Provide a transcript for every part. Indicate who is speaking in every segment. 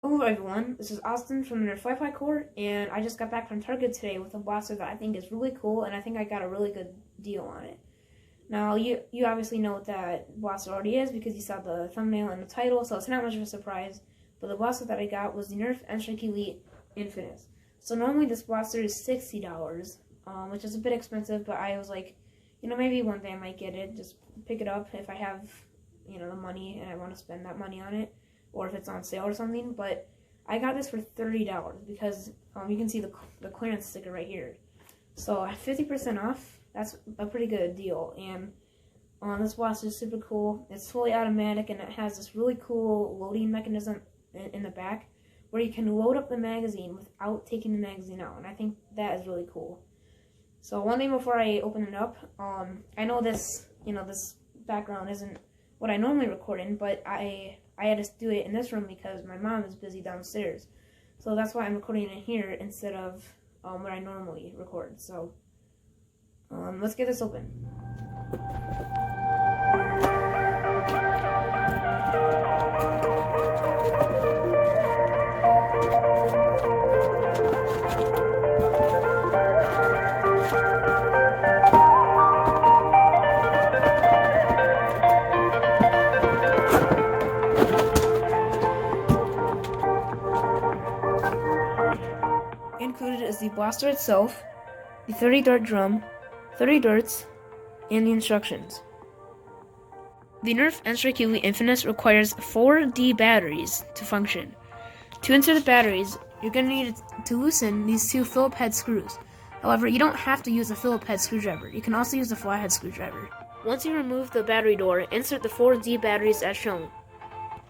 Speaker 1: Hello everyone, this is Austin from NERF Wi-Fi Core, and I just got back from Target today with a blaster that I think is really cool, and I think I got a really good deal on it. Now, you obviously know what that blaster already is because you saw the thumbnail and the title, so it's not much of a surprise, but the blaster that I got was the NERF N-Strike Elite Infinus. So normally this blaster is $60, which is a bit expensive, but I was like, maybe one day I might get it, just pick it up if I have, the money and I want to spend that money on it, or if it's on sale or something. But I got this for $30 because you can see the clearance sticker right here. So at 50% off, that's a pretty good deal. And this blaster is super cool. It's fully automatic, and it has this really cool loading mechanism in the back where you can load up the magazine without taking the magazine out, and I think that is really cool. So one thing before I open it up, I know this background isn't what I normally record in, but I had to do it in this room because my mom is busy downstairs. So that's why I'm recording it here instead of where I normally record. So let's get this open. Included is the blaster itself, the 30 dart drum, 30 darts, and the instructions. The NERF N-Strike Elite Infinus requires 4D batteries to function. To insert the batteries, you're going to need to loosen these two Phillips head screws. However, you don't have to use a Phillips head screwdriver. You can also use a flathead screwdriver. Once you remove the battery door, insert the 4D batteries as shown.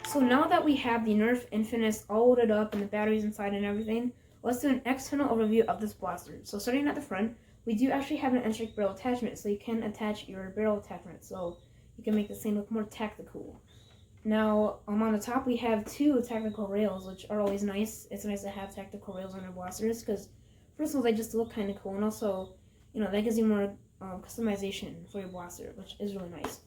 Speaker 1: So now that we have the NERF Infinus all loaded up and the batteries inside and everything, let's do an external overview of this blaster. So starting at the front, we do actually have an N-Strike barrel attachment, so you can attach your barrel attachment, so you can make this thing look more tactical. Now, on the top we have two tactical rails, which are always nice. It's nice to have tactical rails on your blasters, because first of all, they just look kind of cool, and also, that gives you more customization for your blaster, which is really nice.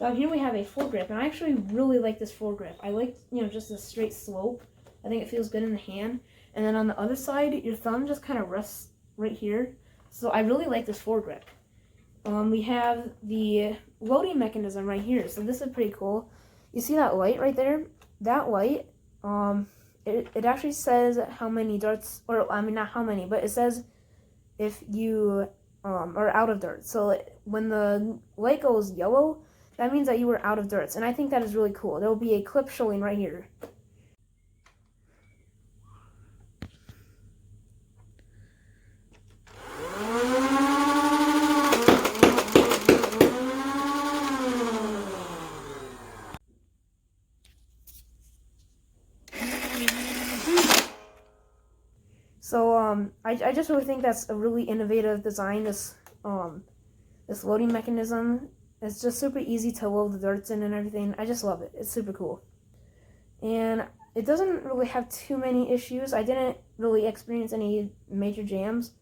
Speaker 1: Down here we have a foregrip, and I actually really like this foregrip. I like, just a straight slope. I think it feels good in the hand. And then on the other side, your thumb just kind of rests right here. So I really like this foregrip. We have the loading mechanism right here. So this is pretty cool. You see that light right there? That light, it actually says how many darts, or I mean not how many, but it says if you are out of darts. So when the light goes yellow, that means that you were out of darts. And I think that is really cool. There will be a clip showing right here. So I just really think that's a really innovative design. This loading mechanism is just super easy to load the darts in and everything. I just love it. It's super cool, and it doesn't really have too many issues. I didn't really experience any major jams,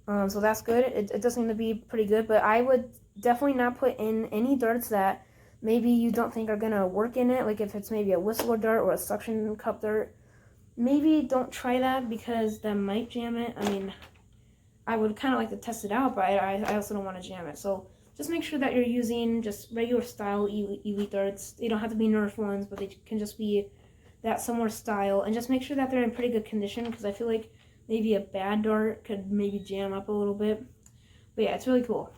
Speaker 1: so that's good. It does seem to be pretty good, but I would definitely not put in any darts that maybe you don't think are gonna work in it. Like if it's maybe a whistler dart or a suction cup dart. Maybe don't try that because that might jam it. I mean, I would kind of like to test it out, but I also don't want to jam it. So just make sure that you're using just regular style elite darts. They don't have to be Nerf ones, but they can just be that similar style. And just make sure that they're in pretty good condition, because I feel like maybe a bad dart could maybe jam up a little bit. But yeah, it's really cool.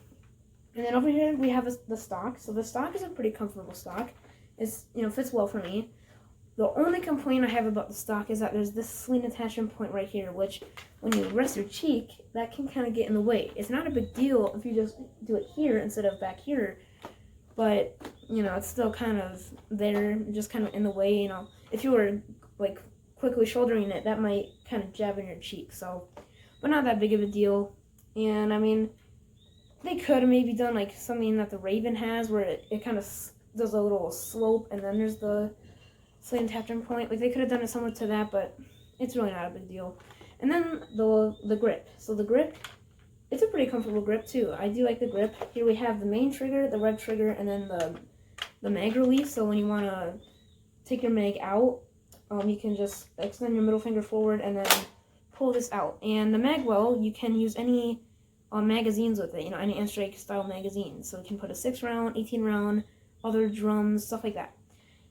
Speaker 1: And then over here we have the stock. So the stock is a pretty comfortable stock. It's, fits well for me. The only complaint I have about the stock is that there's this sling attachment point right here, which when you rest your cheek, that can kind of get in the way. It's not a big deal if you just do it here instead of back here, but, it's still kind of there, just kind of in the way, If you were, like, quickly shouldering it, that might kind of jab in your cheek, so, but not that big of a deal. And, I mean, they could have maybe done, like, something that the Raven has, where it kind of does a little slope, and then there's the sling attachment point. Like, they could have done it similar to that, but it's really not a big deal. And then the grip. So the grip, it's a pretty comfortable grip too. I do like the grip. Here we have the main trigger, the red trigger, and then the mag release. So when you want to take your mag out, you can just extend your middle finger forward and then pull this out. And the mag well, you can use any magazines with it, any N-Strike style magazine. So you can put a 6-round, 18-round, other drums, stuff like that.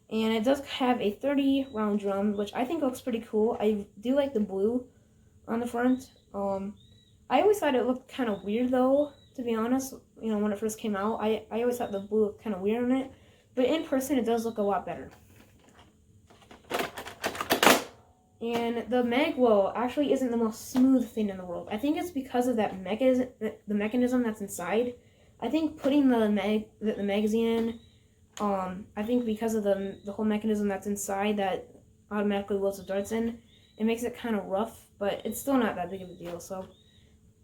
Speaker 1: And it does have a 30-round drum, which I think looks pretty cool. I do like the blue on the front. I always thought it looked kind of weird, though, to be honest. When it first came out, I always thought the blue looked kind of weird on it. But in person, it does look a lot better. And the mag well actually isn't the most smooth thing in the world. I think it's because of that the mechanism that's inside. I think putting the magazine in, I think because of the whole mechanism that's inside that automatically loads the darts in, it makes it kind of rough, but it's still not that big of a deal. So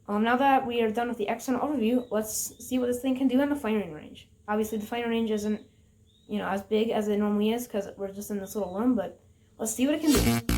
Speaker 1: now that we are done with the external overview, let's see what this thing can do in the firing range. Obviously, the firing range isn't as big as it normally is because we're just in this little room, but let's see what it can do.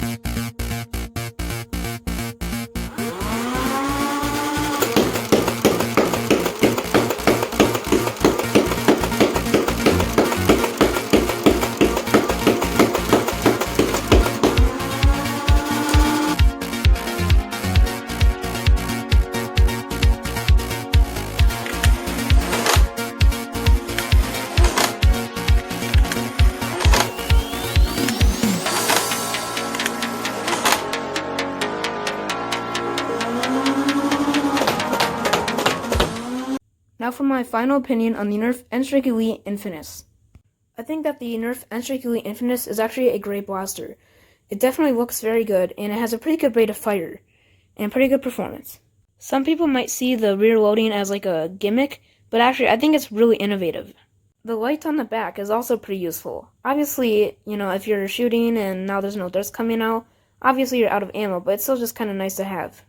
Speaker 1: Now for my final opinion on the NERF N-Strike Elite Infinus. I think that the NERF N-Strike Elite Infinus is actually a great blaster. It definitely looks very good, and it has a pretty good rate of fire, and pretty good performance. Some people might see the rear loading as like a gimmick, but actually I think it's really innovative. The light on the back is also pretty useful. Obviously, if you're shooting and now there's no darts coming out, obviously you're out of ammo, but it's still just kind of nice to have.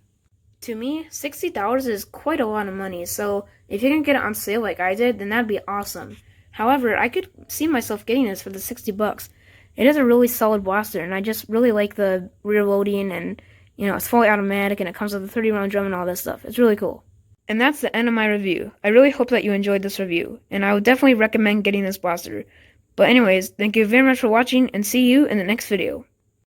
Speaker 1: To me, $60 is quite a lot of money, so if you can get it on sale like I did, then that'd be awesome. However, I could see myself getting this for the $60. It is a really solid blaster, and I just really like the rear loading, and it's fully automatic, and it comes with a 30-round drum and all this stuff. It's really cool. And that's the end of my review. I really hope that you enjoyed this review, and I would definitely recommend getting this blaster. But anyways, thank you very much for watching, and see you in the next video.